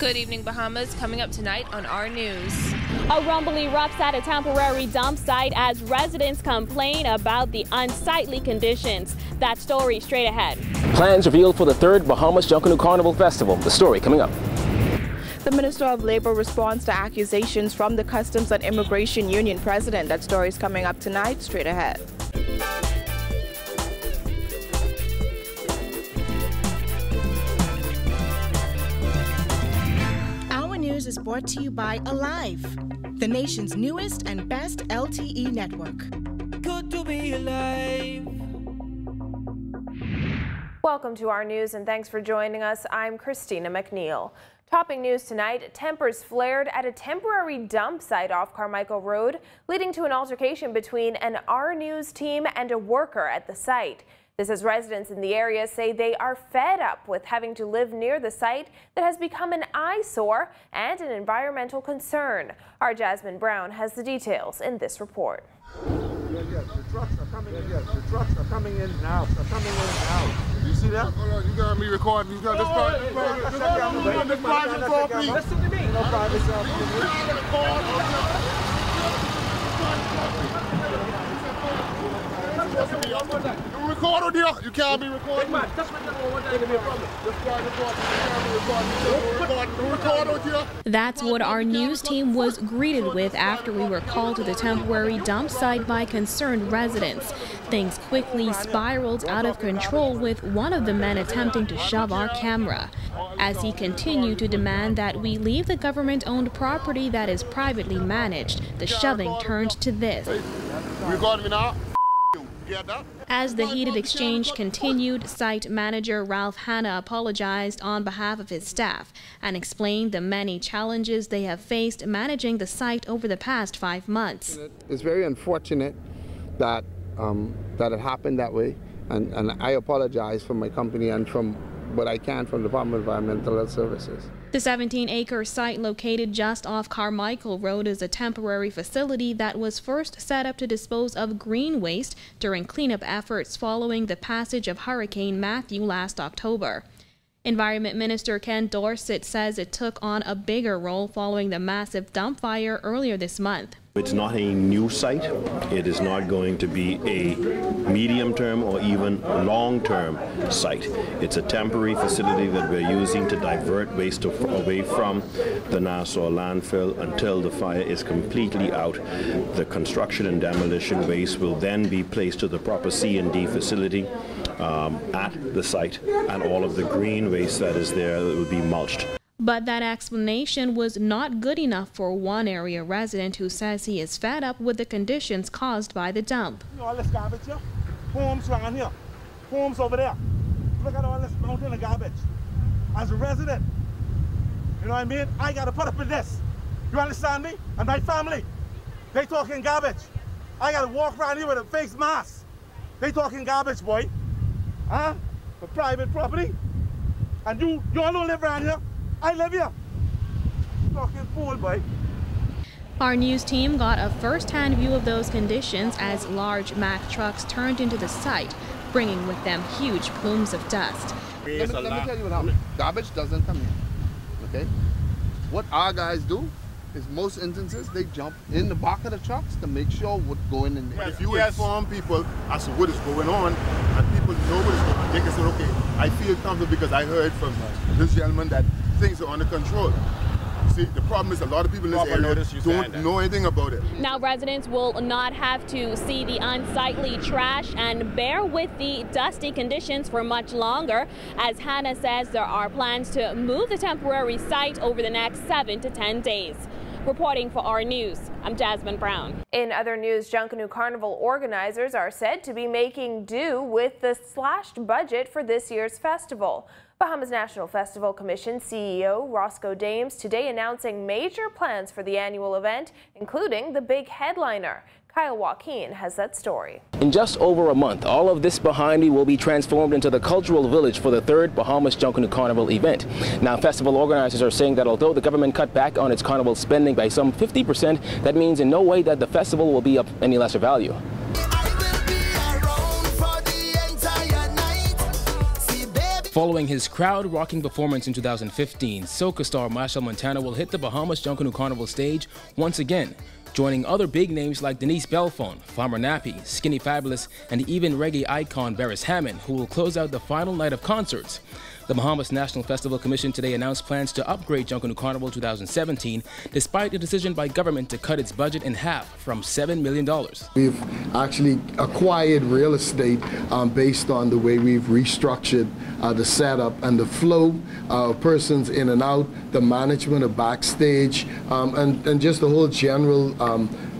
Good evening, Bahamas. Coming up tonight on our news. A rumble erupts at a temporary dump site as residents complain about the unsightly conditions. That story straight ahead. Plans revealed for the third Bahamas Junkanoo Carnival Festival. The story coming up. The Minister of Labor responds to accusations from the Customs and Immigration Union president. That story is coming up tonight, straight ahead. Our news is brought to you by Alive, the nation's newest and best LTE network. Good to be alive. Welcome to our news and thanks for joining us. I'm Christina McNeil. Topping news tonight, tempers flared at a temporary dump site off Carmichael Road, leading to an altercation between an Our News team and a worker at the site. This as residents in the area say they are fed up with having to live near the site that has become an eyesore and an environmental concern. Our Jasmine Brown has the details in this report. Yes, the trucks are coming in. Yes, the trucks are coming in now. They're coming in now. You see that? Hold on, you got me recording. You got this private property. Listen to me. No private You record on here. You can't be recording. That's what our news team was greeted with after we were called to the temporary dump site by concerned residents. Things quickly spiraled out of control with one of the men attempting to shove our camera. As he continued to demand that we leave the government-owned property that is privately managed, the shoving turned to this. Record me now. As the heated exchange continued, site manager Ralph Hanna apologized on behalf of his staff and explained the many challenges they have faced managing the site over the past 5 months. It's very unfortunate that that it happened that way, and I apologize from my company and from what I can from the Department of Environmental Health Services. The 17-acre site located just off Carmichael Road is a temporary facility that was first set up to dispose of green waste during cleanup efforts following the passage of Hurricane Matthew last October. Environment Minister Ken Dorsett says it took on a bigger role following the massive dump fire earlier this month. It's not a new site. It is not going to be a medium-term or even long-term site. It's a temporary facility that we're using to divert waste away from the Nassau landfill until the fire is completely out. The construction and demolition waste will then be placed to the proper C&D facility at the site, and all of the green waste that is there will be mulched. But that explanation was not good enough for one area resident who says he is fed up with the conditions caused by the dump. All this garbage here, homes around here, homes over there. Look at all this mountain of garbage. As a resident, you know what I mean? I got to put up with this. You understand me? And my family, they talking garbage. I got to walk around here with a face mask. They talking garbage, boy. Huh? For private property? And you all don't live around here? I live here. Fucking fool, boy. Our news team got a first-hand view of those conditions as large Mack trucks turned into the site, bringing with them huge plumes of dust. Let me tell you what happened. Garbage doesn't come here. Okay? What our guys do is most instances they jump in the back of the trucks to make sure what's going in there. If you inform people as to what is going on and people know what is going on, they can say, okay, I feel comfortable because I heard from this gentleman that things are under control. See, the problem is a lot of people in this area don't know anything about it. Now residents will not have to see the unsightly trash and bear with the dusty conditions for much longer. As Hannah says, there are plans to move the temporary site over the next 7 to 10 days. Reporting for our news, I'm Jasmine Brown. In other news, Junkanoo Carnival organizers are said to be making do with the slashed budget for this year's festival. Bahamas National Festival Commission CEO Roscoe Dames today announcing major plans for the annual event, including the big headliner. Kyle Joaquin has that story. In just over a month, all of this behind me will be transformed into the cultural village for the third Bahamas Junkanoo Carnival event. Now, festival organizers are saying that although the government cut back on its carnival spending by some 50%, that means in no way that the festival will be of any lesser value. Following his crowd-rocking performance in 2015, soca star Machel Montano will hit the Bahamas Junkanoo Carnival stage once again, joining other big names like Denise Belfon, Farmer Nappy, Skinny Fabulous, and even reggae icon Beres Hammond, who will close out the final night of concerts. The Bahamas National Festival Commission today announced plans to upgrade Junkanoo Carnival 2017, despite a decision by government to cut its budget in half from $7 million. We've actually acquired real estate based on the way we've restructured the setup and the flow of persons in and out, the management of backstage, and just the whole general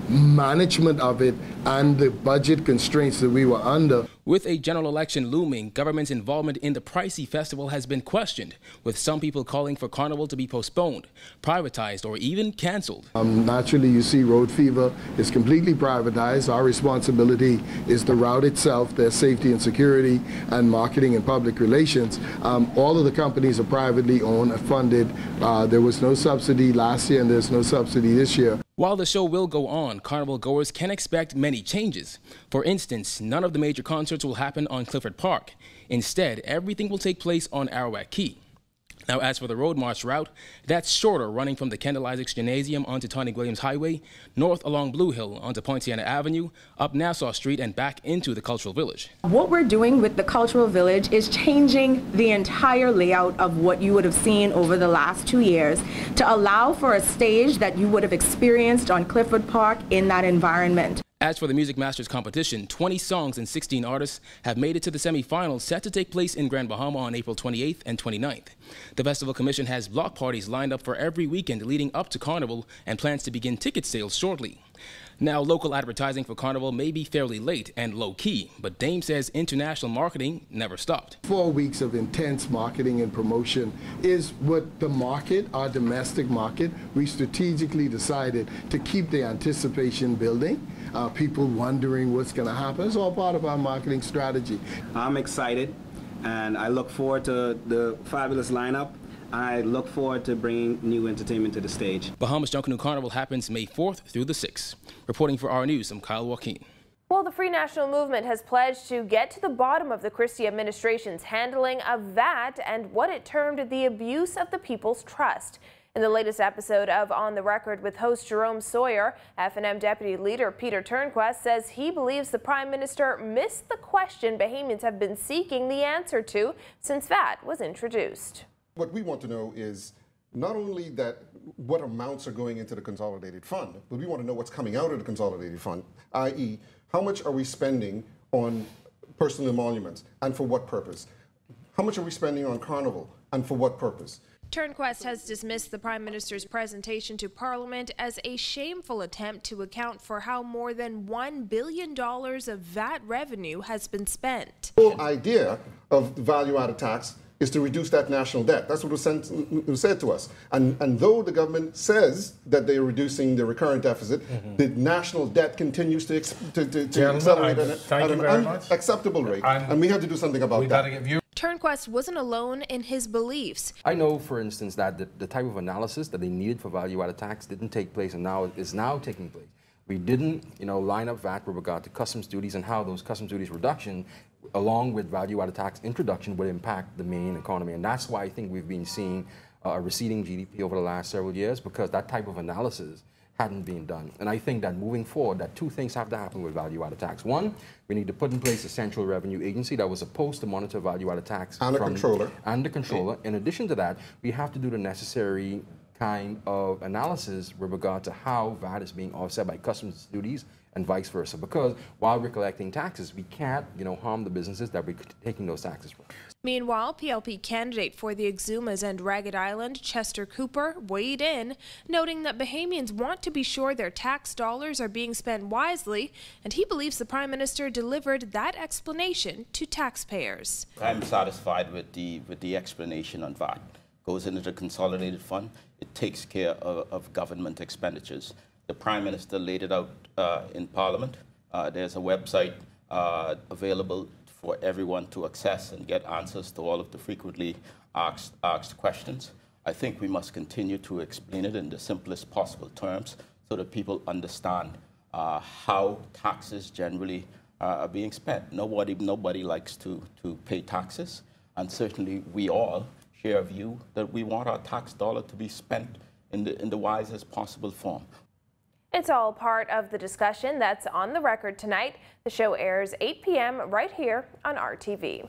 management of it and the budget constraints that we were under. With a general election looming, government's involvement in the pricey festival has been questioned, with some people calling for Carnival to be postponed, privatized, or even canceled. Naturally, you see road fever is completely privatized. Our responsibility is the route itself, their safety and security, and marketing and public relations. All of the companies are privately owned and funded. There was no subsidy last year, and there's no subsidy this year. While the show will go on, Carnival goers can expect many changes. For instance, none of the major concerts will happen on Clifford Park. Instead, everything will take place on Arawak Key. Now, as for the Road March route, that's shorter, running from the Kendall Isaacs Gymnasium onto Tony Williams Highway, north along Blue Hill onto Poinciana Avenue, up Nassau Street, and back into the Cultural Village. What we're doing with the Cultural Village is changing the entire layout of what you would have seen over the last 2 years to allow for a stage that you would have experienced on Clifford Park in that environment. As for the Music Masters competition, 20 songs and 16 artists have made it to the semifinals, set to take place in Grand Bahama on April 28th and 29th. The Festival Commission has block parties lined up for every weekend leading up to Carnival and plans to begin ticket sales shortly. Now, local advertising for Carnival may be fairly late and low-key, but Dame says international marketing never stopped. 4 weeks of intense marketing and promotion is what the market, our domestic market, we strategically decided to keep the anticipation building. People wondering what's going to happen. It's all part of our marketing strategy. I'm excited, and I look forward to the fabulous lineup. I look forward to bringing new entertainment to the stage. Bahamas Junkanoo Carnival happens May 4th through the 6th. Reporting for Our News, I'm Kyle Joaquin. Well, the Free National Movement has pledged to get to the bottom of the Christie administration's handling of VAT and what it termed the abuse of the people's trust. In the latest episode of On the Record with host Jerome Sawyer, F&M Deputy Leader Peter Turnquest says he believes the Prime Minister missed the question Bahamians have been seeking the answer to since VAT was introduced. What we want to know is not only that what amounts are going into the consolidated fund, but we want to know what's coming out of the consolidated fund, i.e. how much are we spending on personal emoluments and for what purpose? How much are we spending on Carnival and for what purpose? Turnquest has dismissed the Prime Minister's presentation to Parliament as a shameful attempt to account for how more than $1 billion of VAT revenue has been spent. The whole idea of the value-added tax is to reduce that national debt. That's what was said to us. And though the government says that they're reducing the recurrent deficit, the national debt continues to accelerate at an unacceptable rate. And we have to do something about that. Turnquest wasn't alone in his beliefs. I know, for instance, that the type of analysis that they needed for value-added tax didn't take place and now is now taking place. We didn't, line up VAT with regard to customs duties and how those customs duties reduction, along with value-added tax introduction, would impact the main economy. And that's why I think we've been seeing a receding GDP over the last several years, because that type of analysis hadn't been done. And I think that moving forward, that two things have to happen with value-added tax. One, we need to put in place a central revenue agency that was supposed to monitor value-added tax. And a controller. And the controller. In addition to that, we have to do the necessary kind of analysis with regard to how VAT is being offset by customs duties and vice versa. Because while we're collecting taxes, we can't, harm the businesses that we're taking those taxes from. Meanwhile, PLP candidate for the Exumas and Ragged Island, Chester Cooper, weighed in, noting that Bahamians want to be sure their tax dollars are being spent wisely, and he believes the Prime Minister delivered that explanation to taxpayers. I'm satisfied with the explanation on VAT. Goes into the consolidated fund. It takes care of government expenditures. The Prime Minister laid it out in Parliament. There's a website available for everyone to access and get answers to all of the frequently asked questions. I think we must continue to explain it in the simplest possible terms so that people understand how taxes generally are being spent. Nobody likes to pay taxes. And certainly we all share a view that we want our tax dollar to be spent in the wisest possible form. It's all part of the discussion that's on the record tonight. The show airs 8 p.m. right here on RTV.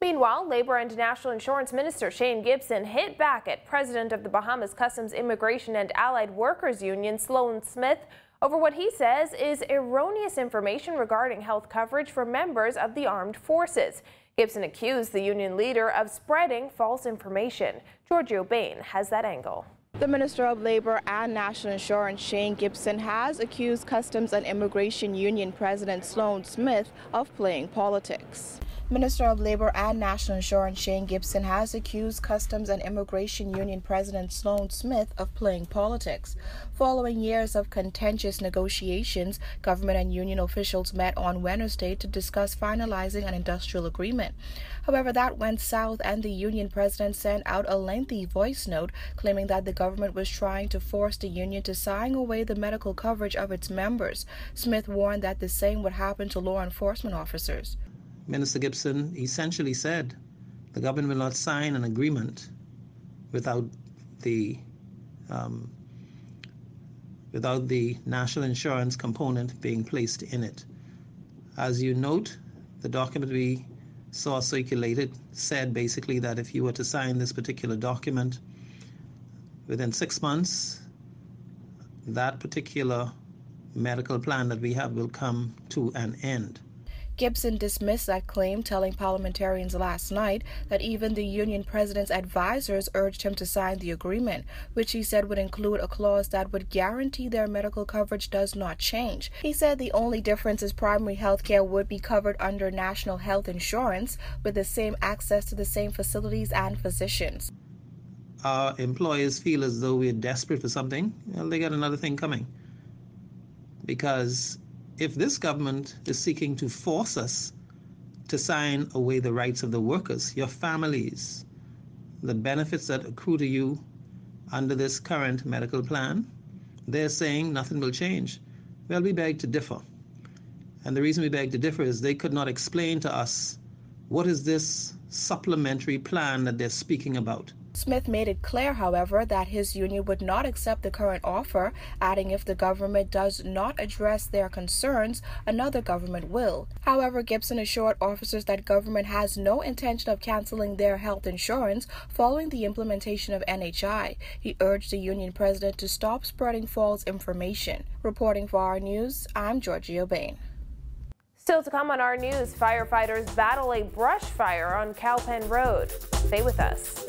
Meanwhile, Labor and National Insurance Minister Shane Gibson hit back at President of the Bahamas Customs Immigration and Allied Workers Union Sloan Smith over what he says is erroneous information regarding health coverage for members of the armed forces. Gibson accused the union leader of spreading false information. Giorgio Bain has that angle. The Minister of Labor and National Insurance, Shane Gibson, has accused Customs and Immigration Union President Sloan Smith of playing politics. Minister of Labor and National Insurance Shane Gibson has accused Customs and Immigration Union President Sloan Smith of playing politics. Following years of contentious negotiations, government and union officials met on Wednesday to discuss finalizing an industrial agreement. However, that went south, and the union president sent out a lengthy voice note claiming that the government was trying to force the union to sign away the medical coverage of its members. Smith warned that the same would happen to law enforcement officers. Minister Gibson essentially said the government will not sign an agreement without the national insurance component being placed in it. As you note, the document we saw circulated said basically that if you were to sign this particular document, within 6 months, that particular medical plan that we have will come to an end. Gibson dismissed that claim, telling parliamentarians last night that even the union president's advisors urged him to sign the agreement, which he said would include a clause that would guarantee their medical coverage does not change. He said the only difference is primary health care would be covered under national health insurance with the same access to the same facilities and physicians. Our employers feel as though we're desperate for something. Well, they got another thing coming. Because if this government is seeking to force us to sign away the rights of the workers, your families, the benefits that accrue to you under this current medical plan, they're saying nothing will change. Well, we beg to differ. And the reason we beg to differ is they could not explain to us what is this supplementary plan that they're speaking about. Smith made it clear, however, that his union would not accept the current offer, adding if the government does not address their concerns, another government will. However, Gibson assured officers that government has no intention of canceling their health insurance following the implementation of NHI. He urged the union president to stop spreading false information. Reporting for our news, I'm Giorgio Bain. Still to come on our news, firefighters battle a brush fire on Cowpen Road. Stay with us.